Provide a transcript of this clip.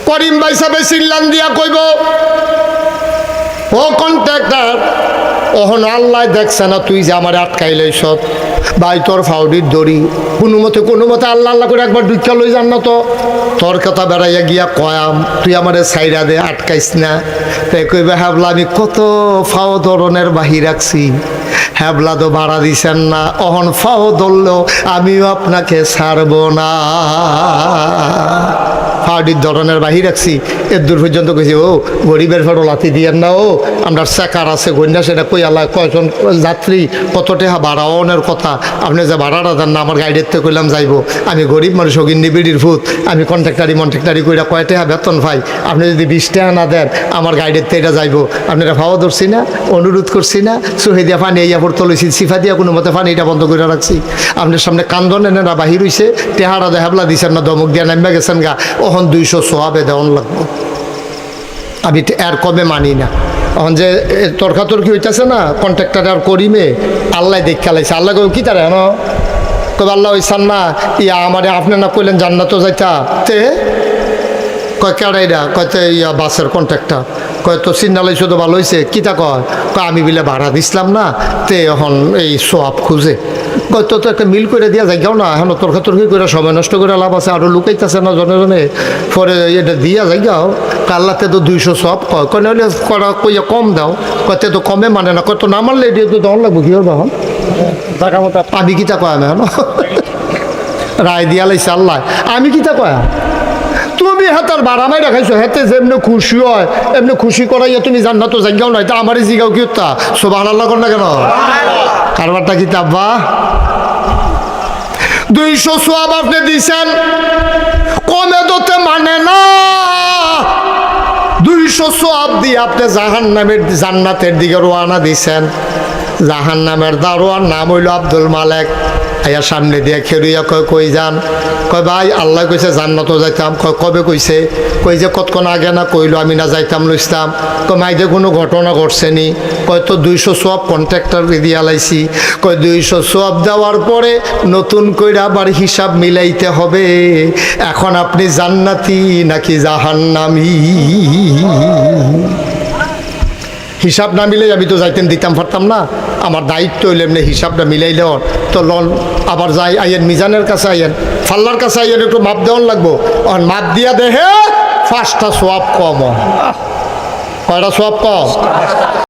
করিম ভাই সাহেব চিল্লান দিয়া কইব, ও কন্ট্রাক্টর, ওহন আল্লাহ দেখছে না তুই যে আমার আটকাইলেছ ভাই, তোর ফাউডির দড়ি কোনো মতে আল্লাহ আল্লাহ করে একবার দুঃখা লই যান না তো তোর কথা বেড়াইয়া গিয়া কয়াম তুই আমারে সাইরা দে, আটকাইস না। তাই কইবে হ্যাবলা আমি কত ফাও ধরনের বাহি রাখছি, হ্যাবলা তো ভাড়া দিছেন না, অহন ফাও ধরলেও আমিও আপনাকে ছাড়ব না। ফাউডির ধরনের বাহি রাখছি, এর দূর পর্যন্ত কইছি ও গরিবের ফেরো লাথি দিয়েন না, ও আমরা চেকার আছে গন্যা সেটা কই আল্লাহ কয়জন যাত্রী কত টাকা ভাড়া অনের কথা, আপনি যে ভাড়াটা দেন না আমার গাইডের থেকে কইলাম যাইবো, আমি গরিব মানুষ অগিন্নি বিড়ির ফুত, আমি কন্ট্রাক্টারি কইরা কয় টাকা বেতন পাই, আপনি যদি 20 টাকা না দেন আমার গাইডের থেকে এটা যাইবো। আপনারা ফাওয়া ধরছি না, অনুরোধ করছি না, সুহে দিয়া পানি ইয়া পড়তে লইছি, সিফা দিয়া কোনো মতে পানি এটা বন্ধ করে রাখছি, আপনার সামনে কান্দন এনে বাহির হইছে, টেহারা দেহাবলা দিছেন না, দমক দিয়া নামিয়া গেছেন গা, ওহন 200 সোয়াবে দেওয়ান লাগবো। আমি এর কমে মানি না। এখন যে তর্কাতর্কি হইতেছে না কন্ট্রাক্টর আর করিমে, আল্লাহ দেখা লাইছে, আল্লাহ কই কি তারা হেন কবে আল্লাহ হইসান না ইয়া আমারে আপনি না কইলেন জান্নাত যাইতা, তে কয় কেড়াইরা কয়তে ইয়া বাসের কন্ট্রাক্টর কয় তো সিগনালাই শুধু ভালো হয়েছে কিতা কয় আমি বিলে ভাড়া দিছিলাম না, তে এখন এই সোয়াব খুঁজে কয় তো একটা মিল করে দিয়া যাই গাও না, এখন তর্কাতর্কি করে সময় নষ্ট করে লাভ আছে, আরও লুকাইতেছে না জনে জনে, পরে এটা দিয়া যাই গাও কাল্লাতে তো 200 সব কয় কয় নাহলে করা কইয়া কম দাও, কয়তে তো কমে মানে না, কয় তো না মানলে এটা তো দন লাগবো কি হবে এখন আমি কিতা কয় আমি এখন রায় দিয়া লাইছে আল্লাহ, আমি কিতা কয়া তুমি হাতার ভাড়া মাই রাখাইছো, হেতে যেমনি খুশি হয় এমনি খুশি করাইয়া তুমি জান্নাত তো জায়গাও নয়, তা আমারই জিগাও কি তা সুবহানাল্লাহ কর না কেন, কারবারটা কি তাব্বা 200 সোয়াব আপনি দিছেন, কমে দতে মানে না, 200 সোয়াব দিয়ে আপনি জান্নাতের দিকে রওনা দিছেন। জাহান্নামের দারোয়ার নাম হইল আব্দুল মালেক, আয়া সামনে দিয়ে খেরুইয়া কয় কই যান, কয় ভাই আল্লাহ কইছে জান্নাতও যাইতাম, কয় কবে কইছে, কই যে কতক্ষণ আগে না কইলো আমি না যাইতাম লইতাম, কয় মাইদে কোনো ঘটনা ঘটছে নি, কয় তো 200 সোয়াব কন্ট্রাক্টর দিয়া লাইছি, কয় 200 সোয়াব দেওয়ার পরে নতুন কইরা আবার হিসাব মিলাইতে হবে, এখন আপনি জান্নাতি নাকি জাহান্নামী, হিসাব না মিলে আমি তো যাইতেন দিতাম পারতাম না, আমার দায়িত্ব হইলে এমনি হিসাবটা মিলাইলে তো লন আবার যাই আইয়েন মিজানের কাছে আইয়েন ফাল্লার কাছে আইয়েন একটু মাপ দেওয়ান লাগবো, আর মাপ দিয়া দেহে 5টা সোয়াব কম, কয়টা সোয়াব কম।